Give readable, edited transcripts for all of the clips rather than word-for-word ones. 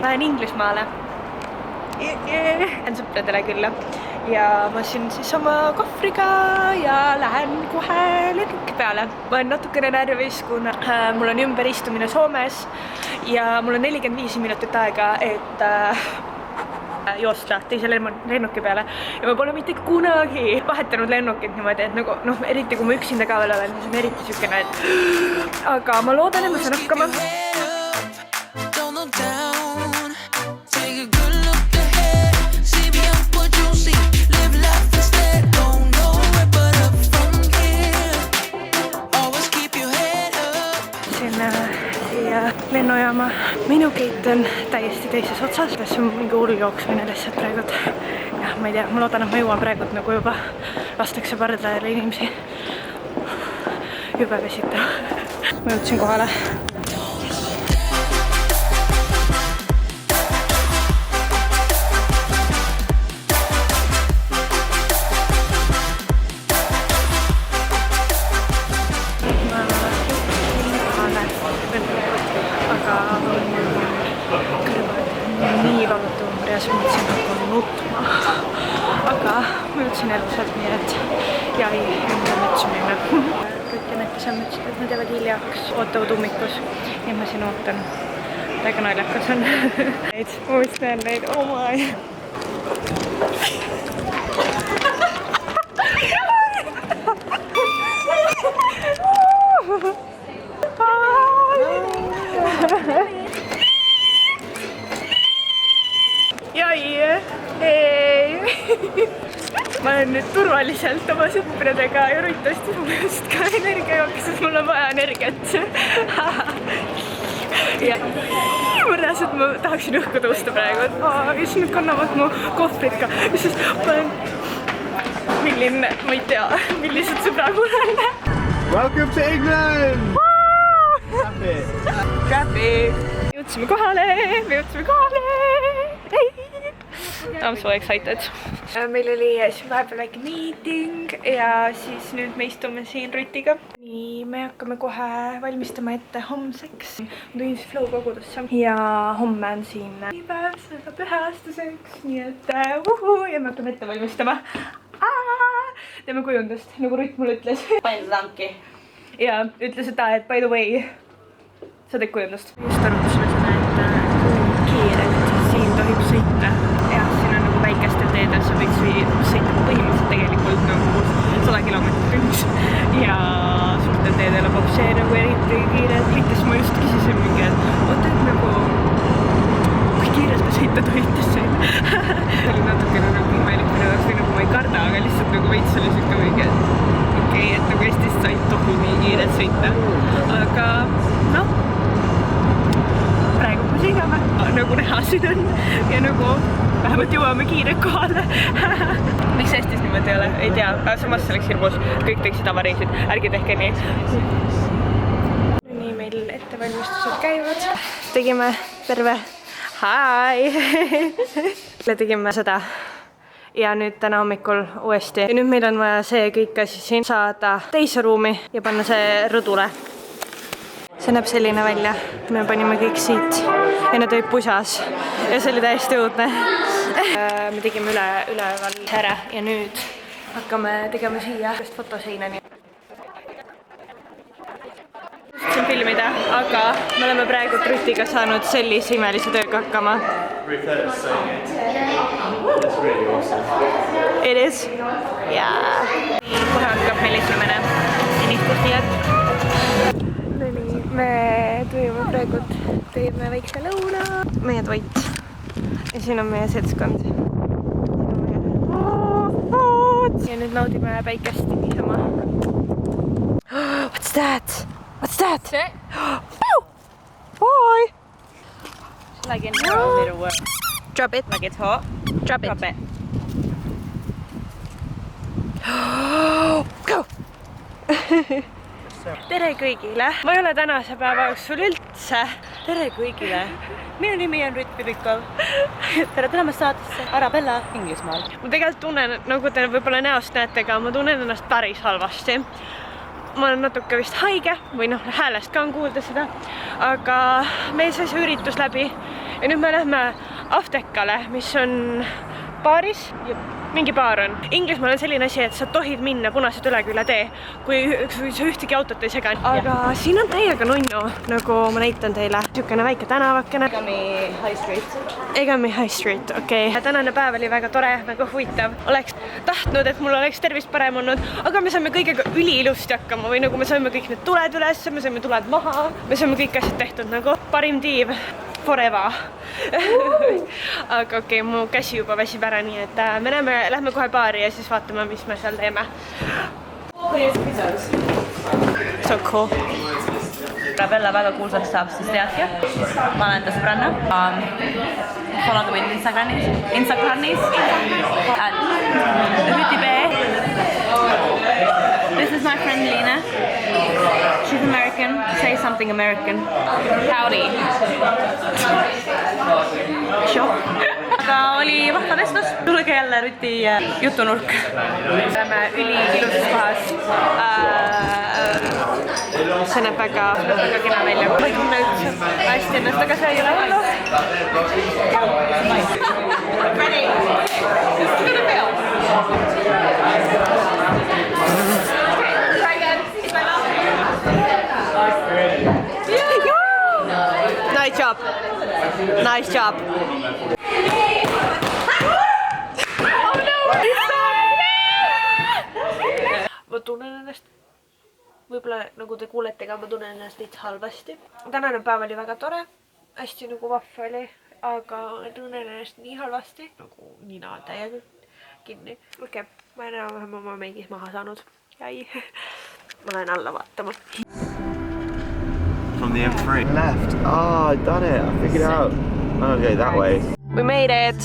lähen Inglismaale. Lähen sõpradele külla ja ma siin siis oma kohvriga ja lähen kohe lennuki peale. Ma olen natukene närvis, kuna mul on ümberistumine Soomes ja mul on 45 minutit aega, et joosta teise lennuki peale ja ma pole mitte kunagi vahetanud lennukit niimoodi, et nagu eriti kui ma üksinda ka veel olen, siis on eriti siukene, et aga ma loodan, et ma saan hakkama. Lennujaama. Minu gate on täiesti teises otsas. See on mingi hull jooksmine lihtsalt praegult. Ja ma ei tea, ma loodan, et ma jõuan praegult nagu juba lastakse pardajale inimesi. Jube vesitav. Ma jõudsin kohale. Nii valutav ja siis mõtlesin hakkan nutma. Aga ma jõudsin elusalt, nii et jäi enda mütsu minna. Kõik ennetasid mõtlesid, et nad jäävad hiljaks, ootavad ummikus ja ma siin ootan. Väga naljakas on. Ma mõtlen neid, oh my. Ma olen nüüd turvaliselt oma sõpradega ja Ruttast just ka energiajooks, sest mul on vaja energiat. Ja ma reaalselt ma tahaksin õhku tõusta praegu, et ja siis nüüd kannavad mu kohvrid ka. Ja siis panen milline, ma ei tea, millised sõbrad mul on. Welcome to England! Traffic! Jõudsime kohale! I'm so excited. Meil oli vahepeal väike meeting ja siis nüüd me istume siin Rutiga. Nii, me hakkame kohe valmistama ette homseks. Ma tulin siis Flow kogudusse ja homme on siin päev seda pühastuseks, nii et ja me hakkame ette valmistama. Teeme kujundust, nagu Rutt mulle ütles. Panin tanki. Ja ütles seda, et by the way, sa teed kujundust. Just arutasime seda, et kui kiirelt siin tohib sõita. Jah, siin on nagu väikestel teedel, sa võiks sõita põhimõtteliselt tegelikult nagu 100 km/h ja suurtel teedel on see nagu eriti kiirelt sõita, siis ma just küsisin mingi, et oota, et nagu kui kiirelt te sõita tohite siin. See oli natukene nagu imelik minu jaoks või nagu ma ei karda, aga lihtsalt nagu veits oli siuke mingi, et okei, et nagu Eestis sa ei tohi nii kiirelt sõita. Aga noh, praegu me sõidame, nagu näha siin on ja nagu vähemalt jõuame kiirelt kohale. Miks Eestis niimoodi ei ole? Ei tea, aga samas selleks hirmus. Kõik teeksid avareisid. Ärge tehke nii. Nii meil ettevalmistused käivad. Tegime terve. Hi! Tegime seda. Ja nüüd täna hommikul uuesti. Ja nüüd meil on vaja see kõik asi siin saada teise ruumi ja panna see rõdule. See näeb selline välja. Me panime kõik siit ja nad olid pusas ja see oli täiesti õudne. Me tegime üleval ära ja nüüd hakkame tegema siia fotoseinani. Siin filmida, aga me oleme praegu Rutiga saanud sellise imelise tööga hakkama. It is? Jaa. Kohe hakkab meil esimene sinistus, nii et me tulime praegu, teeme väikse lõuna. Meie toit. Ja siin on meie seltskond. Ja nüüd naudime päikest niisama. What's that? What's that? Oi! Like in your own little world. Drop it. Like it's hot. Drop it. Drop it. Go! Tere kõigile! Ma ei ole tänase päeva jooksul üldse. Tere kõigile! Minu nimi on Rutt Pibikov. Tere tulemast saatesse Arabella Inglismaal. Ma tegelikult tunnen, nagu te võib-olla näost näete ka, ma tunnen ennast päris halvasti. Ma olen natuke vist haige või häälest ka on kuulda seda. Aga meil sai see üritus läbi ja nüüd me lähme Aftekale, mis on baaris. Mingi baar on. Inglismaal on selline asi, et sa tohid minna punaselt üle külla tee, kui sa ühtegi autot ei sega. Aga siin on täiega nunnu, nagu ma näitan teile. Niisugune väike tänavakene. Egami High Street. Egami High Street, okei. Tänane päev oli väga tore, väga huvitav. Oleks tahtnud, et mul oleks tervist parem olnud, aga me saime kõigega üliilusti hakkama või nagu me saime kõik need tuled üles, me saime tuled maha, me saime kõik asjad tehtud nagu parim tiiv. Forever. Aga okei, mu käsi juba väsib ära, nii et me lähme kohe baari ja siis vaatame, mis me seal teeme. So cool. Rabella väga kuulsaks saab, siis teadki. Ma olen ta sõbranna. Follow mind Instagramis. Rüti B. This is my friend Lina. She's American. Say something American. Howdy. Sure. Aga oli vahva vestlus. Tulge jälle Rüti jutunurk. Oleme üliiluses kohas. See näeb väga kena välja. Ma ei tunne üldse hästi ennast, aga see ei ole hullu. Ready? Just to the film. Nice job. Nice job. Oh no! Ma tunnen ennast, võib-olla nagu te kuulete ka, ma tunnen ennast veits halvasti. Tänane päev oli väga tore, hästi nagu vahva oli, aga tunnen ennast nii halvasti, nagu nina täiega kinni. Okei, ma olen enam oma meigis maha saanud. Jäi. Ma lähen alla vaatama. From the M3. Left. Oh, I done it. I figured it out. I'm gonna go that way. We made it!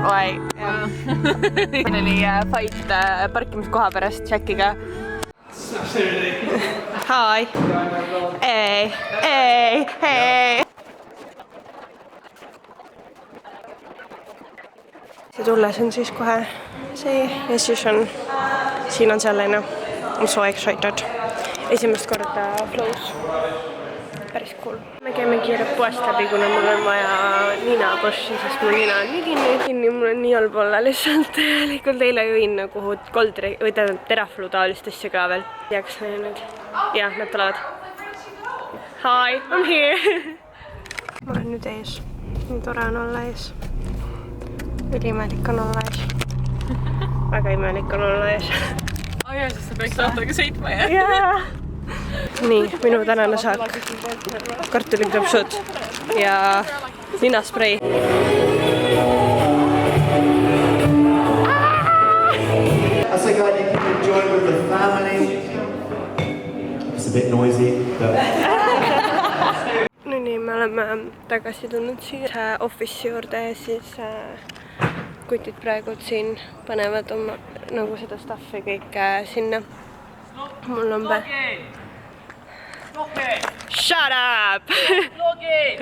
Oi, jah. Meil oli fight parkimiskoha pärast Jackiga. Hi! Ei, ei, ei! See tulles on siis kohe see ja siis on, siin on selline. I'm so excited. Esimest korda Flows. Päris cool. Me käime kiirelt poest läbi, kuna mul on vaja ninapussi, sest mu nina on nii kinni, mul on nii halb olla lihtsalt. Likult eile jõin nagu koldri või teraflu taolist asja ka veel. Jääks neil nüüd. Jah, nad tulevad. Hi, I'm here. Ma olen nüüd ees. Nii tore on olla ees. Ülimelik on olla ees. Väga imelik on olla ees. Oh jah, siis sa peaks autoga sõitma, jah? Jaa! Nii, minu tänane saak. Kartulikrõpsud ja ninasprei. That's a guy you can enjoy with the family. It's a bit noisy, but... No nii, me oleme tagasi tulnud siia office'i juurde ja siis kutid praegu siin panevad oma nagu seda staffi kõik sinna. Mul on Shut up! Okay.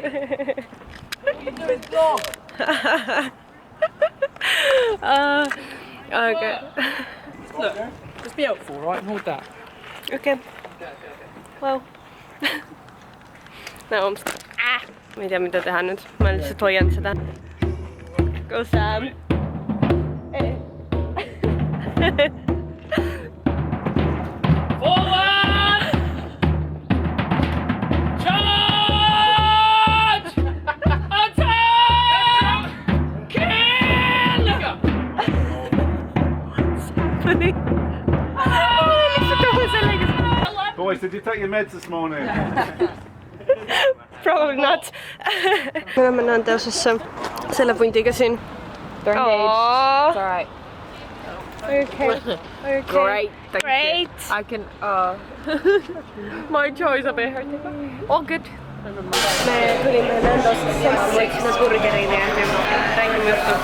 Look, just be helpful, right? And hold that. Okay. Well. No, ma ei tea, mida teha nüüd. Ma lihtsalt hoian seda. Go Sam! Boys, did you take your meds this morning? Probably not. Me oleme Nandeosesse selle pundiga siin. They're engaged. It's alright. Okay. Great. Great. I can, My choice of it. All good. Me tulime Nandeosesse seltsiks burgerini ja räägime juttu.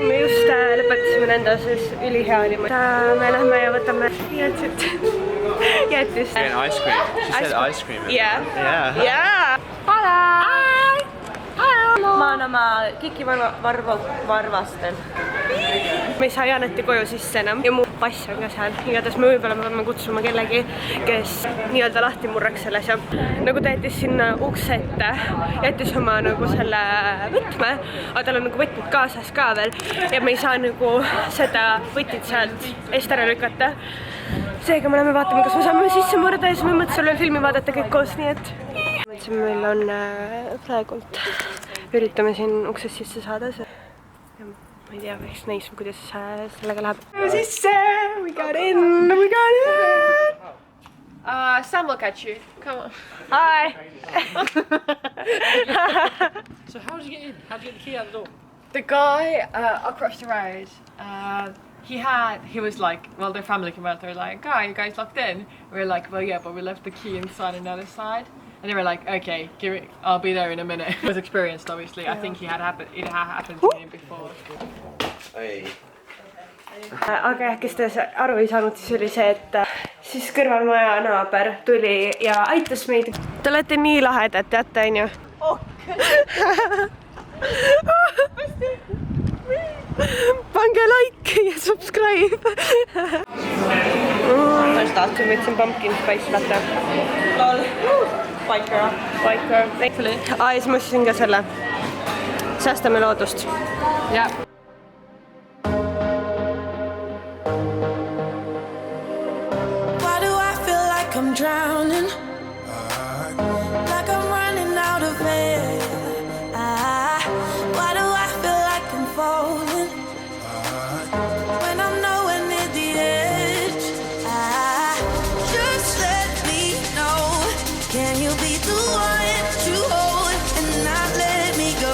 Me just lõpetasime Nandeoses, ülihea oli. Me lähme ja võtame jäätist. Ice cream. She said ice cream. Yeah. Yeah. Yeah. ma olen oma Kiki varvastel. me ei saa Janeti koju sisse enam ja mu pass on ka seal. Igatahes me võib-olla peame kutsuma kellegi, kes nii-öelda lahti murraks selles ja nagu ta jättis sinna ukse ette, jättis oma nagu selle võtme, aga tal on nagu võtmed kaasas ka veel ja me ei saa nagu seda võtit sealt eest ära lükata. Seega me läheme vaatama, kas me saame sisse murda ja siis me mõtlesime veel filmi vaadata kõik koos, nii et meil on praegult üritame siin uksest sisse saada. Ma ei tea, eks näis, kuidas sellega läheb. Sisse! We got in! We got in! Sam will catch you. Come on. Hi! So how did you get in? How did you get the key out the door? The guy across the road, he was like, well, their family came out, they were like, "Oh, you guys locked in?" We were like, "Well, yeah, but we left the key inside on the other side." And they were like, "Okay, I'll be there in a minute." He was experienced, obviously. I think it had happened to him before. Hey. Aga kes te aru ei saanud, siis oli see, et siis kõrvalmaja naaber tuli ja aitas meid. Te olete nii lahedad, teate, on ju? Pange like ja subscribe! Ma võtsin pumpkin spice latte. Lol. Biker. Biker. Ja siis ma ostsin ka selle. Säästame loodust. Yeah. I'm drowning, like I'm running out of air. Why do I feel like I'm falling when I'm nowhere near the edge? Just let me know, can you be the one to hold and not let me go?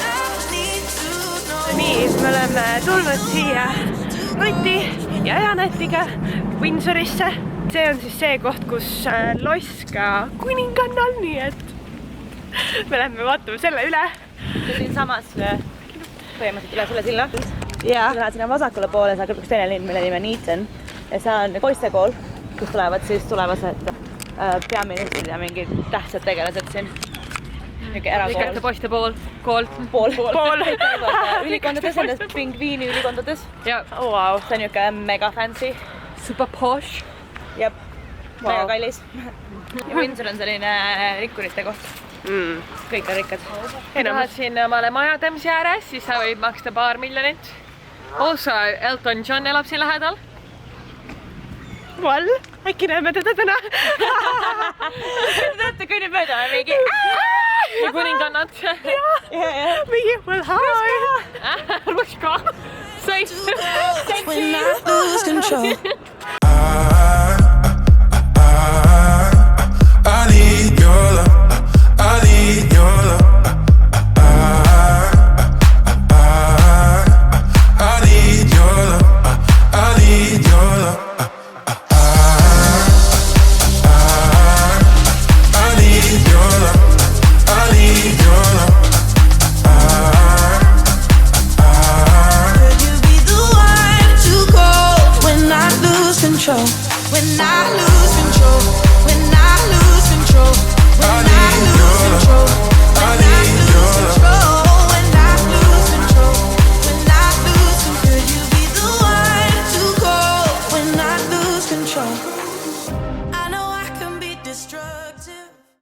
I need to know. Nii, me oleme tulnud siia Mati ja Janetiga Windsorisse. See on siis see koht, kus loss ka kuningannal, nii et me läheme vaatame selle üle. Siin samas põhimõtteliselt üle selle silla. Ja. Lähed sinna vasakule poole, seal üks teine linn, mille nimi on Eaton. Ja see on poistekool, kus tulevad siis tulevased peaministrid ja mingid tähtsad tegelased siin. Ikka poiste pool. Ülikondades, nendes pingviini ülikondades. Ja. Oh, wow. See on niuke mega fancy. Super posh. Jep, mega kallis. Ja Windsor on selline rikkurite koht. Kõik on rikkad. Kui tahad siin omale majatemsi ääres, siis sa võid maksta $2 miljonit. Also, Elton John elab siin lähedal. Well, äkki näeme teda täna. Teate, kui nüüd mööda on mingi ja kuningannad. Mingi, well, hi. Ruska. Safe. When I lose control.